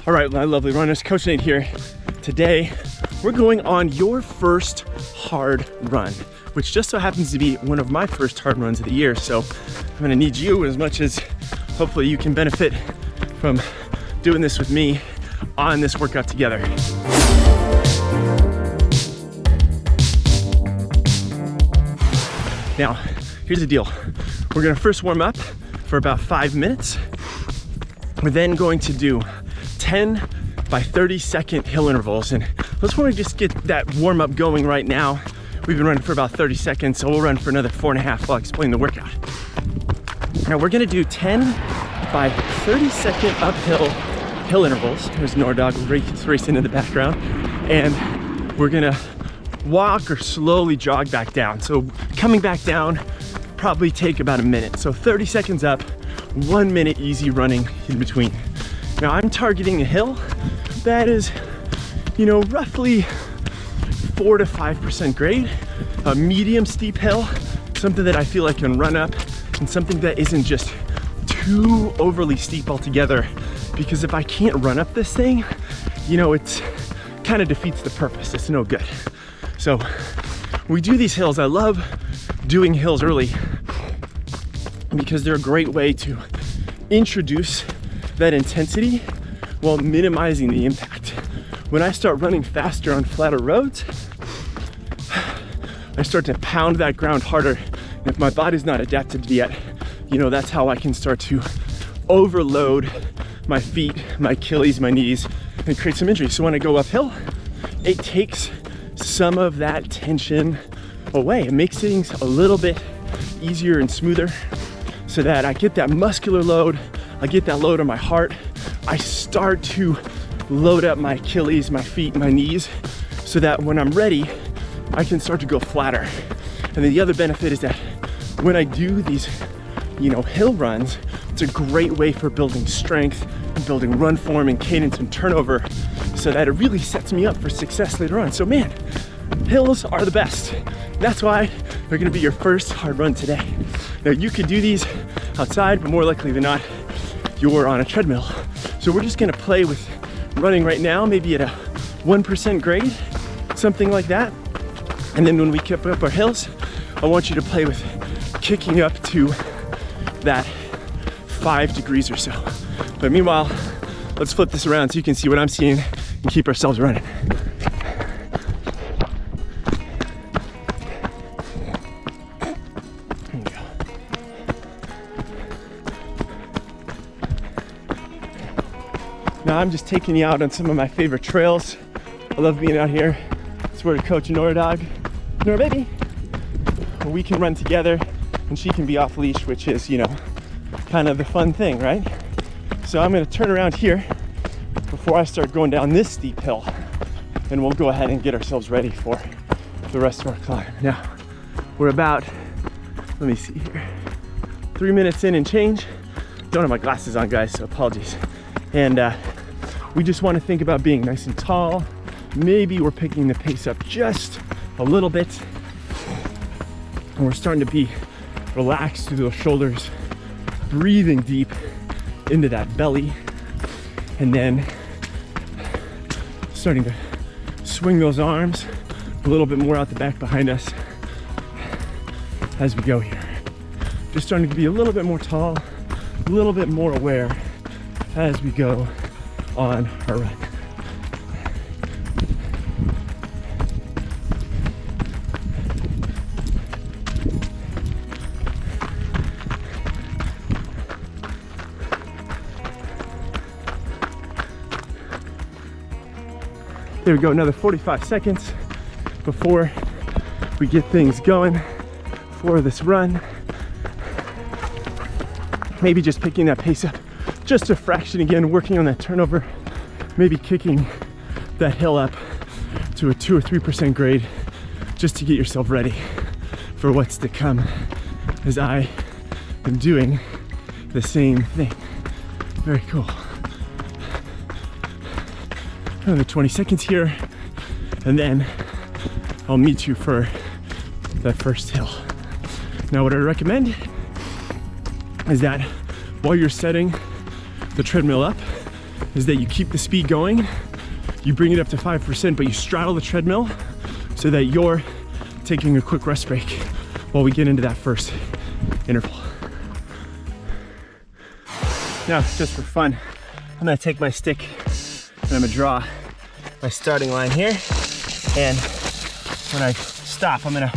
All right, my lovely runners, Coach Nate here. Today, we're going on your first hard run, which just so happens to be one of my first hard runs of the year. So I'm gonna need you as much as hopefully you can benefit from doing this with me on this workout together. Now, here's the deal. We're gonna first warm up for about 5 minutes. We're then going to do 10 by 30-second hill intervals. And let's want to just get that warm up going right now. We've been running for about 30 seconds, so we'll run for another 4.5 while I explain the workout. Now we're gonna do 10 by 30-second uphill hill intervals. There's Nordog racing in the background. And we're gonna walk or slowly jog back down. So coming back down, probably take about a minute. So 30 seconds up, 1 minute easy running in between. Now I'm targeting a hill that is, you know, roughly 4 to 5% grade, a medium steep hill, something that I feel I can run up, and something that isn't just too overly steep altogether, because if I can't run up this thing, you know, it's kind of defeats the purpose. It's no good. So when we do these hills, I love doing hills early because they're a great way to introduce that intensity while minimizing the impact. When I start running faster on flatter roads, I start to pound that ground harder. And if my body's not adapted yet, you know, that's how I can start to overload my feet, my Achilles, my knees, and create some injury. So when I go uphill, it takes some of that tension away. It makes things a little bit easier and smoother so that I get that muscular load, I get that load on my heart, I start to load up my Achilles, my feet, my knees, so that when I'm ready, I can start to go flatter. And then the other benefit is that when I do these, you know, hill runs, it's a great way for building strength, and building run form and cadence and turnover, so that it really sets me up for success later on. So man, hills are the best. That's why they're gonna be your first hard run today. Now you could do these outside, but more likely than not, you're on a treadmill. So we're just gonna play with running right now, maybe at a 1% grade, something like that. And then when we kick up our hills, I want you to play with kicking up to that 5 degrees or so. But meanwhile, let's flip this around so you can see what I'm seeing and keep ourselves running. Now I'm just taking you out on some of my favorite trails. I love being out here. It's where Coach Nordog, Nor baby, we can run together and she can be off leash, which is, you know, kind of the fun thing, right? So I'm gonna turn around here before I start going down this steep hill, and we'll go ahead and get ourselves ready for the rest of our climb. Now, we're about, let me see here, 3 minutes in and change. Don't have my glasses on, guys, so apologies. And we just want to think about being nice and tall. Maybe we're picking the pace up just a little bit. And we're starting to be relaxed through those shoulders, breathing deep into that belly. And then starting to swing those arms a little bit more out the back behind us as we go here. Just starting to be a little bit more tall, a little bit more aware as we go on our run. There we go, another 45 seconds before we get things going for this run. Maybe just picking that pace up just a fraction again, working on that turnover, maybe kicking that hill up to a 2 or 3% grade just to get yourself ready for what's to come, as I am doing the same thing. Very cool. Another 20 seconds here, and then I'll meet you for that first hill. Now, what I recommend is that while you're setting the treadmill up, is that you keep the speed going, you bring it up to 5%, but you straddle the treadmill so that you're taking a quick rest break while we get into that first interval. Now, just for fun, I'm gonna take my stick and I'm gonna draw my starting line here. And when I stop, I'm gonna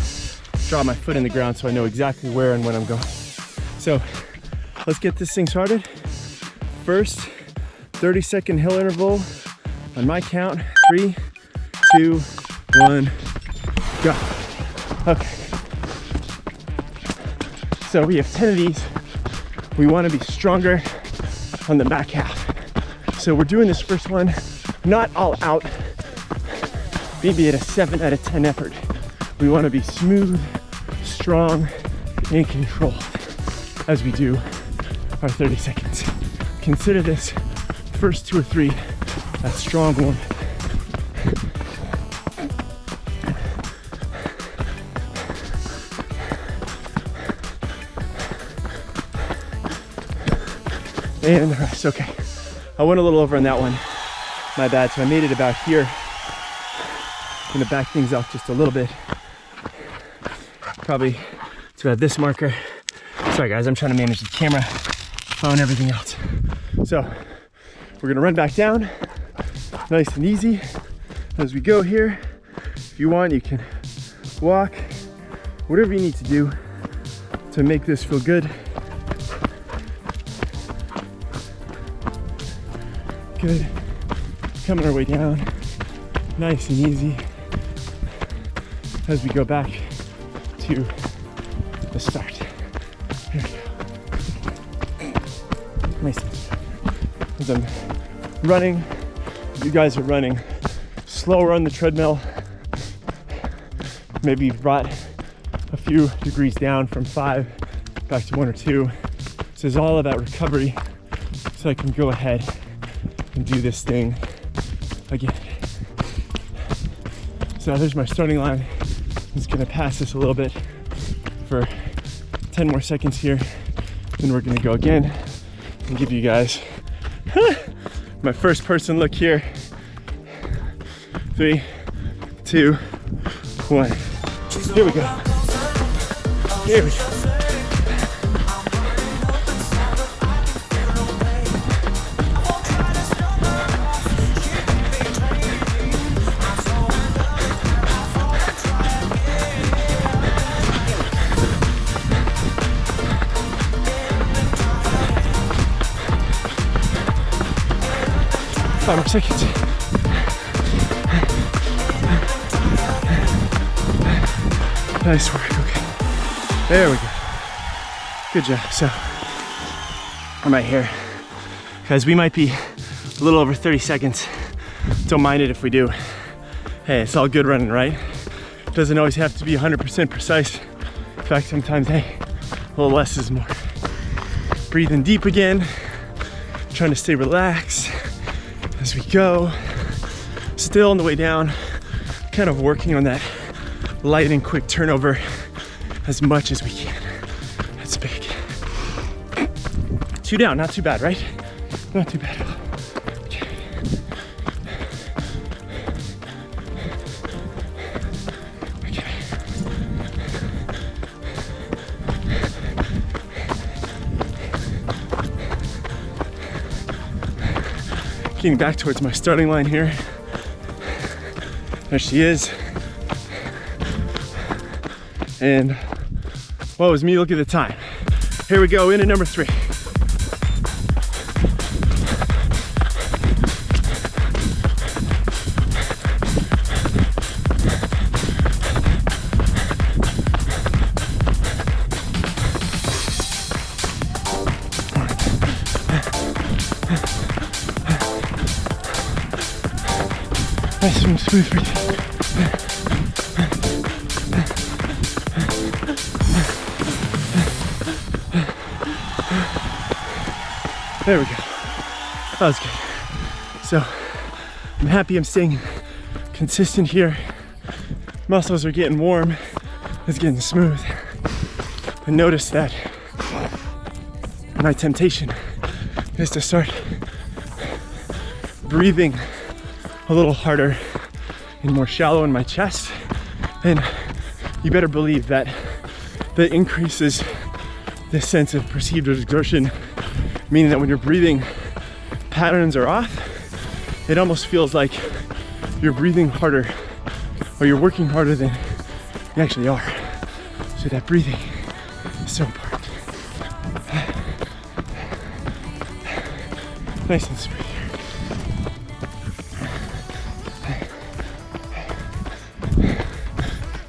draw my foot in the ground so I know exactly where and when I'm going. So let's get this thing started. First 30-second hill interval on my count. 3, 2, 1, go. Okay. So we have 10 of these. We want to be stronger on the back half. So we're doing this first one, not all out, maybe at a 7 out of 10 effort. We want to be smooth, strong, and controlled as we do our 30 seconds. Consider this first 2 or 3 a strong one. And the rest. Okay, I went a little over on that one, my bad. So I made it about here. I'm gonna back things off just a little bit, probably to about this marker. Sorry guys, I'm trying to manage the camera, phone, everything else. So we're gonna run back down, nice and easy as we go here. If you want, you can walk, whatever you need to do to make this feel good. Good. Coming our way down, nice and easy as we go back to the start. Here we go. Nice and easy. As I'm running, you guys are running slower on the treadmill. Maybe you've brought a few degrees down from 5 back to 1 or 2. This is all about recovery, so I can go ahead and do this thing again. So there's my starting line. I'm just gonna pass this a little bit for 10 more seconds here. Then we're gonna go again and give you guys my first person look here. 3, 2, 1. Here we go. Here we go. Five more seconds. Nice work, okay. There we go. Good job. So, I'm right here. Guys, we might be a little over 30 seconds. Don't mind it if we do. Hey, it's all good running, right? Doesn't always have to be 100% precise. In fact, sometimes, hey, a little less is more. Breathing deep again. Trying to stay relaxed as we go. Still on the way down, kind of working on that light and quick turnover as much as we can. That's big. 2 down, not too bad, right? Not too bad at all. Okay. Okay. Getting back towards my starting line here. There she is. And what was me? Look at the time. Here we go, into number 3. Nice and smooth for you. There we go. That was good. So I'm happy I'm staying consistent here. Muscles are getting warm. It's getting smooth. And notice that my temptation is to start breathing a little harder and more shallow in my chest, then you better believe that that increases this sense of perceived exertion, meaning that when your breathing patterns are off, it almost feels like you're breathing harder or you're working harder than you actually are. So that breathing is so important. Nice and smooth here.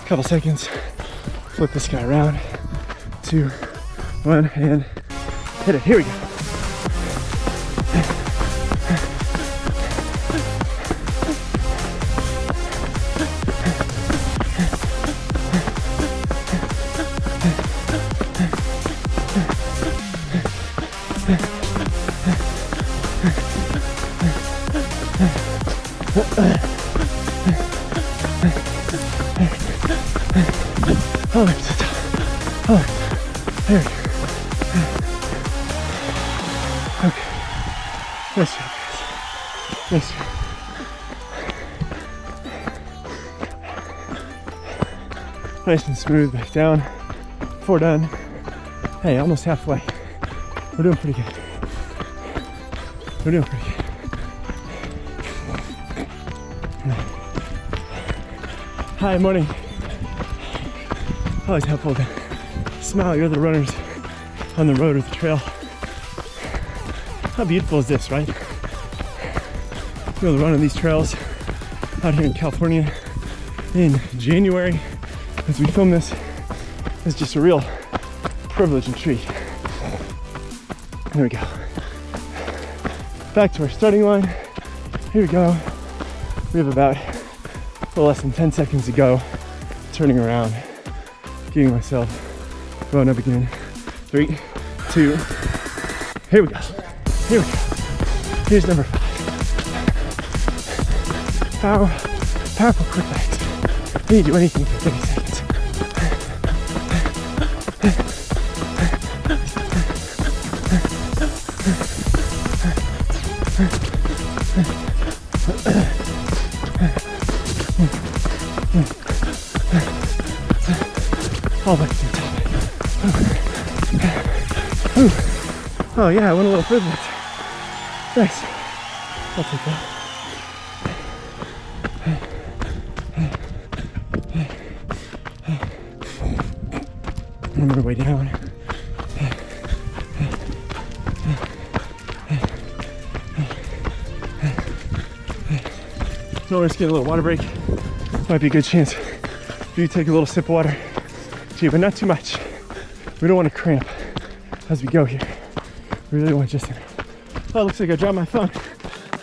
Couple seconds, flip this guy around, 2, 1, and hit it. Here we go. Oh, there we go. Okay. Nice job, guys. Nice job. Nice and smooth back down. 4 done. Hey, almost halfway. We're doing pretty good. We're doing pretty good. Hi, morning. Always helpful to smile at other runners on the road or the trail. How beautiful is this, right? We're running these trails out here in California in January. As we film this, it's just a real privilege and treat. There we go. Back to our starting line. Here we go. We have about a little less than 10 seconds to go. Turning around, getting myself going up again. 3, 2, here we go. Here we go. Here's number 5. Powerful quick legs. You can do anything for 30 seconds. All the way to the top. Oh yeah, I went a little further. Nice. I'll take that. I'm on my way down. So we're just getting a little water break. Might be a good chance for you to take a little sip of water. Gee, but not too much. We don't want to cramp as we go here. We really want just enough. Oh, it looks like I dropped my phone.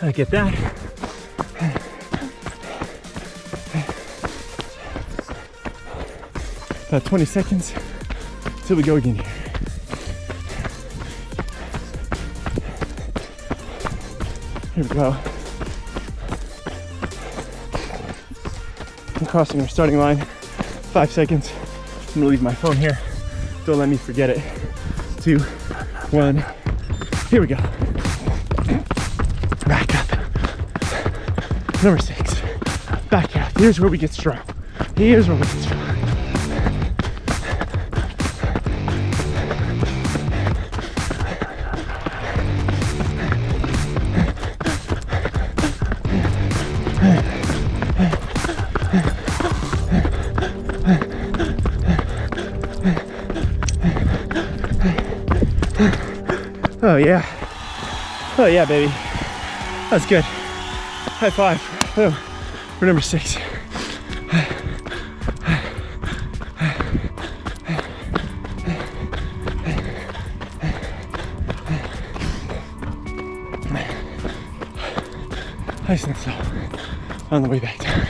I get that. About 20 seconds till we go again here. Here we go. I'm crossing our starting line. 5 seconds. I'm gonna leave my phone here. Don't let me forget it. 2, 1. Here we go. Back up. Number 6. Back out. Here's where we get strong. Here's where we get strong. Oh yeah. Oh yeah, baby. That's good. High five. Oh, for number 6. Nice and slow on the way back down.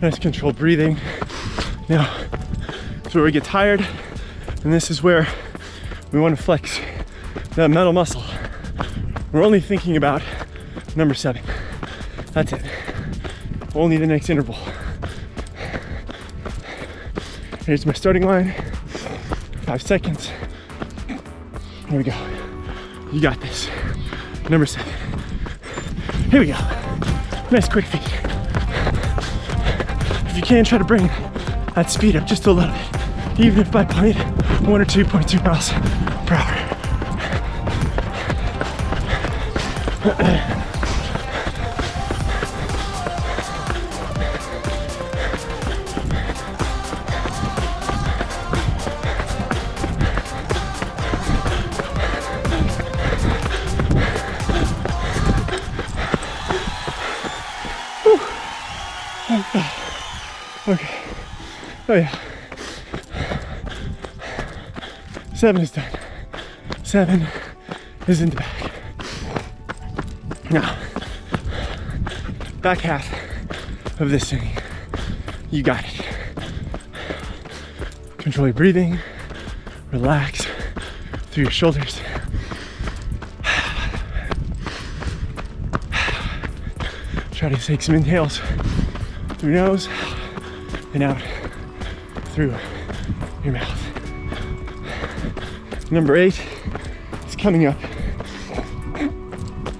Nice controlled breathing. Now, this is where we get tired, and this is where we want to flex that mental muscle. We're only thinking about number 7. That's it. only the next interval. Here's my starting line. 5 seconds. Here we go. You got this. Number 7. Here we go. Nice quick feet. If you can, try to bring that speed up just a little bit, even if by 0.1 or 2.2 miles per hour. Okay. Oh yeah. 7 is done. 7 is in the bag. Now, back half of this thing. You got it. Control your breathing. Relax through your shoulders. Try to take some inhales through your nose and out through your mouth. Number 8 is coming up.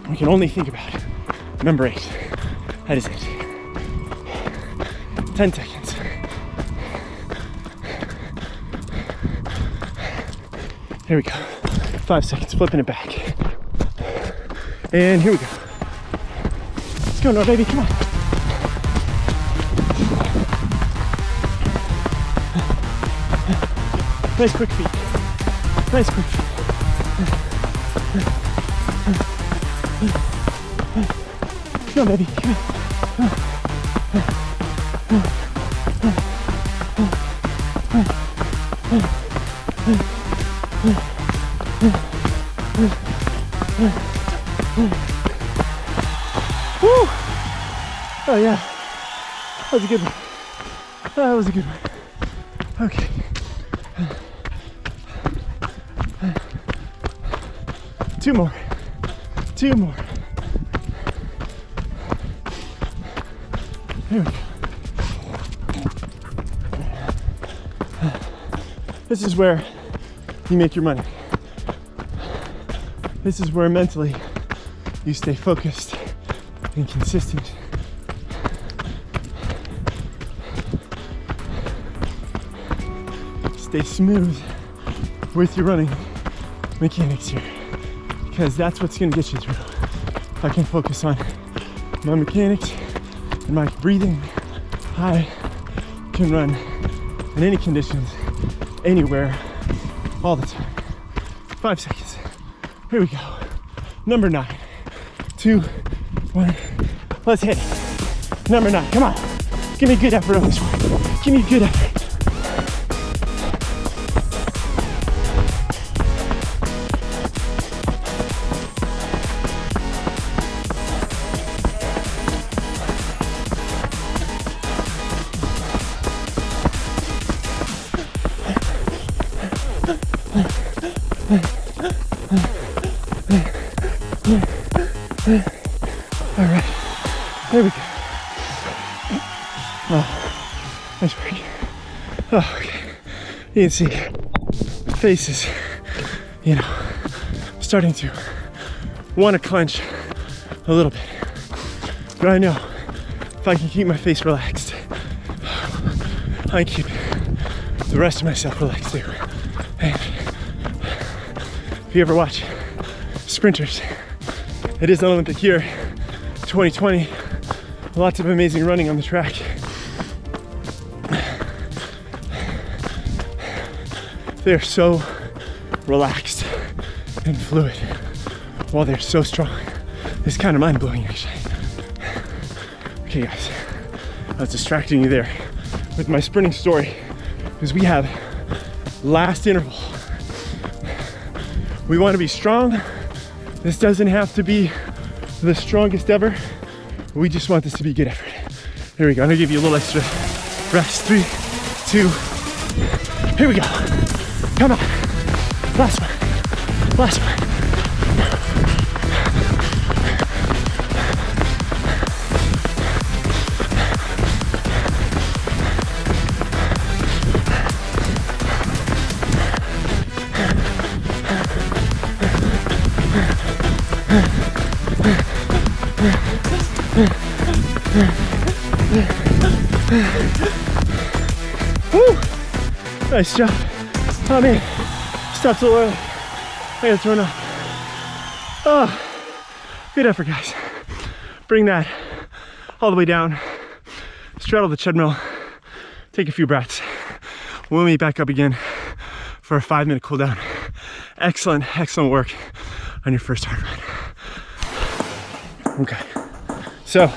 We can only think about it. Number 8. That is it. 10 seconds. Here we go. 5 seconds, flipping it back. And here we go. Let's go now, baby, come on. Nice quick feet. Nice quick feet. Come on, baby. Come on. Woo! Oh yeah. That was a good one. That was a good one. Okay. Two more. Two more. Here we go. This is where you make your money. This is where mentally you stay focused and consistent. Stay smooth with your running mechanics here, because that's what's gonna get you through. If I can focus on my mechanics and my breathing, I can run in any conditions, anywhere, all the time. 5 seconds. Here we go. Number 9. 2, 1. Let's hit it. Number 9. Come on. Give me a good effort on this one. Give me a good effort. All right, there we go. Oh, nice work. Oh, okay. You can see the face is, starting to want to clench a little bit. But I know if I can keep my face relaxed, I can keep the rest of myself relaxed too. And if you ever watch sprinters, it is an Olympic year, 2020. Lots of amazing running on the track. They're so relaxed and fluid while they're so strong. It's kind of mind-blowing, actually. Okay, guys, I was distracting you there with my sprinting story because we have last interval. We want to be strong. This doesn't have to be the strongest ever. We just want this to be good effort. Here we go. I'm gonna give you a little extra rest. 3, 2. Here we go. Come on. Last one. Last one. Woo! Nice job. Oh man, stopped so early. I gotta throw it up. Oh, good effort, guys. Bring that all the way down. Straddle the treadmill. Take a few breaths. We'll meet back up again for a 5-minute cool down. Excellent, excellent work on your first hard run. Okay, so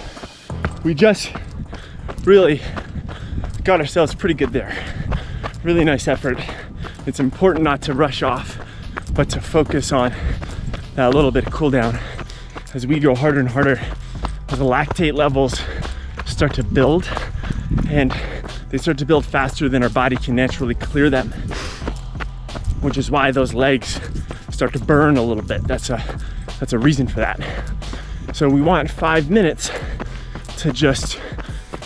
we just really got ourselves pretty good there. Really nice effort. It's important not to rush off, but to focus on that little bit of cool down as we go harder and harder, as the lactate levels start to build, and they start to build faster than our body can naturally clear them, which is why those legs start to burn a little bit. That's a reason for that. So we want 5 minutes to just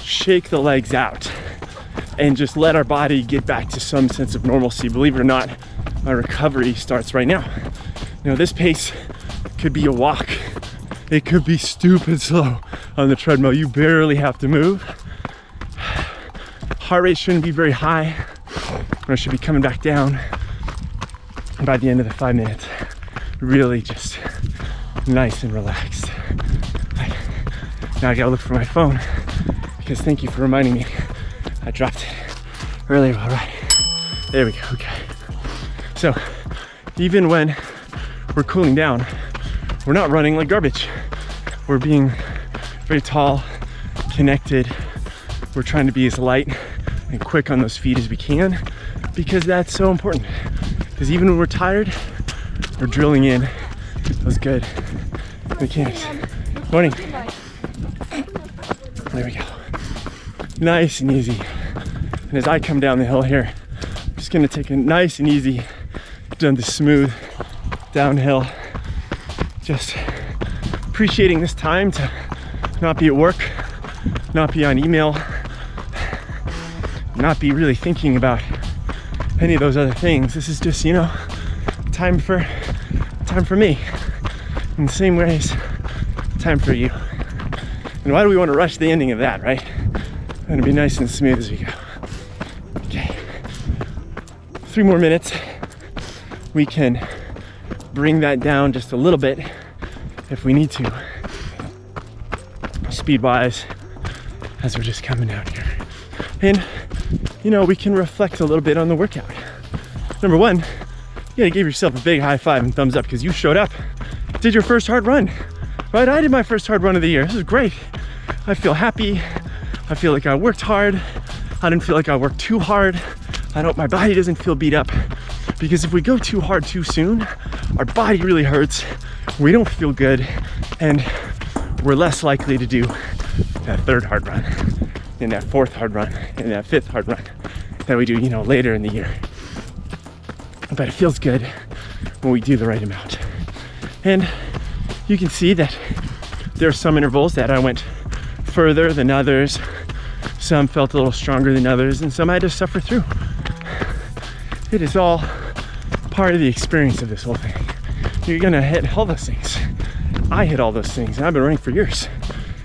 shake the legs out and just let our body get back to some sense of normalcy. Believe it or not, my recovery starts right now. You know, this pace could be a walk. It could be stupid slow on the treadmill. You barely have to move. Heart rate shouldn't be very high, or it should be coming back down. And by the end of the 5 minutes, really just nice and relaxed. Now I gotta look for my phone, because thank you for reminding me. I dropped it earlier. All right, there we go. Okay, so even when we're cooling down, we're not running like garbage. We're being very tall, connected. We're trying to be as light and quick on those feet as we can, because that's so important. Because even when we're tired, we're drilling in those good mechanics. Morning. There we go. Nice and easy. And as I come down the hill here, I'm just gonna take it nice and easy, done the smooth downhill. Just appreciating this time to not be at work, not be on email, not be really thinking about any of those other things. This is just, you know, time for me. In the same ways, time for you. And why do we want to rush the ending of that, right? It's gonna be nice and smooth as we go. Okay, 3 more minutes. We can bring that down just a little bit if we need to, speed-wise, as we're just coming down here. And, you know, we can reflect a little bit on the workout. Number one, you gotta give yourself a big high five and thumbs up, because you showed up, did your first hard run, right? I did my first hard run of the year. This is great. I feel happy. I feel like I worked hard. I didn't feel like I worked too hard. My body doesn't feel beat up, because if we go too hard too soon, our body really hurts. We don't feel good, and we're less likely to do that 3rd hard run, and that 4th hard run, and that 5th hard run that we do, you know, later in the year. But it feels good when we do the right amount. And you can see that there are some intervals that I went further than others. Some felt a little stronger than others, and some I had to suffer through. It is all part of the experience of this whole thing. You're gonna hit all those things. I hit all those things, and I've been running for years.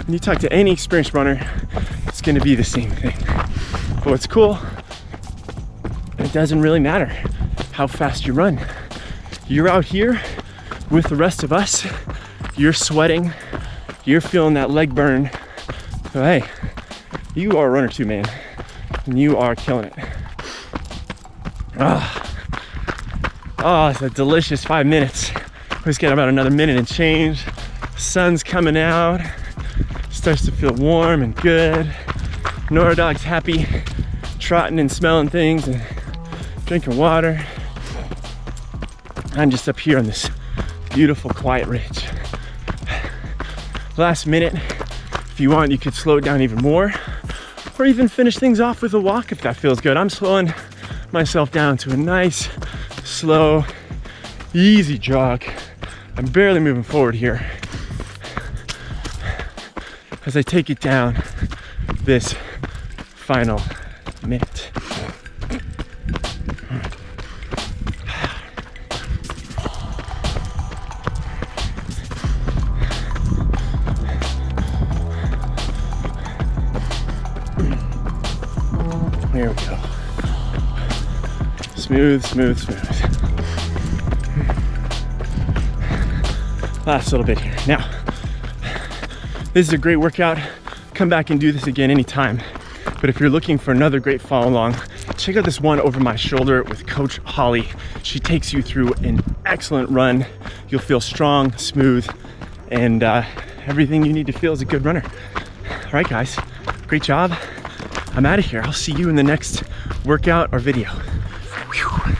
When you talk to any experienced runner, it's gonna be the same thing. But what's cool, it doesn't really matter how fast you run. You're out here with the rest of us, you're sweating, you're feeling that leg burn. So hey, you are a runner too, man, and you are killing it. It's a delicious 5 minutes. We just got about another minute and change. Sun's coming out, starts to feel warm and good. Nora dog's happy, trotting and smelling things and drinking water. I'm just up here on this beautiful quiet ridge. Last minute, if you want, you could slow it down even more, or even finish things off with a walk if that feels good. I'm slowing myself down to a nice, slow, easy jog. I'm barely moving forward here as I take it down this final minute. There we go. Smooth, smooth, smooth. Last little bit here. Now, this is a great workout. Come back and do this again anytime. But if you're looking for another great follow along, check out this one over my shoulder with Coach Holly. She takes you through an excellent run. You'll feel strong, smooth, and everything you need to feel as a good runner. All right, guys, great job. I'm out of here. I'll see you in the next workout or video. Whew.